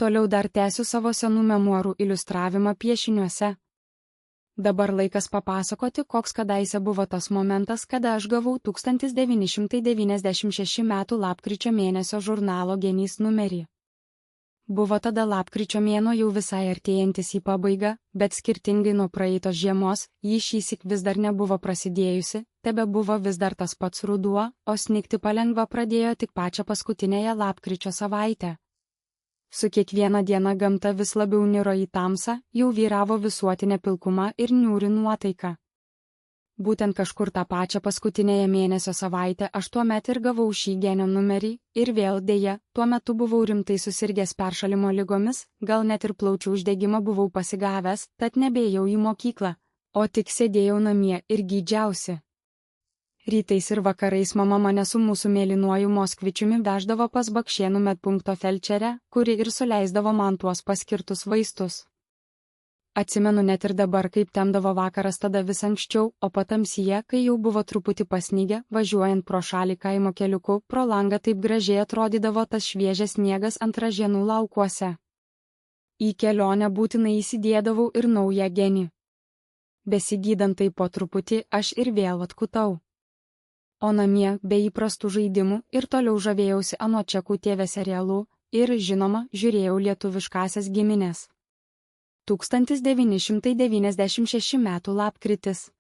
Toliau dar tęsiu savo senų memuarų iliustravimą piešiniuose. Dabar laikas papasakoti, koks kadaise buvo tas momentas, kada aš gavau 1996 m. lapkričio mėnesio žurnalo Genys numerį. Buvo tada lapkričio mėnuo jau visai artėjantis į pabaigą, bet skirtingai nuo praeitos žiemos, ji šįsyk vis dar nebuvo prasidėjusi, tebe buvo vis dar tas pats ruduo, o snigti palengva pradėjo tik pačią paskutinėje lapkričio savaitę. Su kiekviena diena gamta vis labiau niro į tamsą, jau vyravo visuotinė pilkuma ir niūri nuotaika. Būtent kažkur tą pačią paskutinėje mėnesio savaitę aš tuomet ir gavau šį Genio numerį, ir vėl dėja, tuo metu buvau rimtai susirgęs peršalimo ligomis, gal net ir plaučių uždegimą buvau pasigavęs, tad nebėjau į mokyklą, o tik sėdėjau namie ir gydžiausi. Rytais ir vakarais mama mane su mūsų mėlynuoju Moskvičiumi veždavo pas Bakšėnų medpunkto felčerę, kuri ir suleisdavo man tuos paskirtus vaistus. Atsimenu net ir dabar, kaip temdavo vakaras tada vis anksčiau, o patamsyje, kai jau buvo truputį pasnygę, važiuojant pro šalį kaimo keliuku, pro langą taip gražiai atrodydavo tas šviežias sniegas ant ražienų laukuose. Į kelionę būtinai įsidėdavau ir naują Genį. Besigydant tai po truputį, aš ir vėl atkutau. O namie, be įprastų žaidimų, ir toliau žavėjausi anot čekų TV serialų ir, žinoma, žiūrėjau lietuviškasias giminės. 1996 m. lapkritis.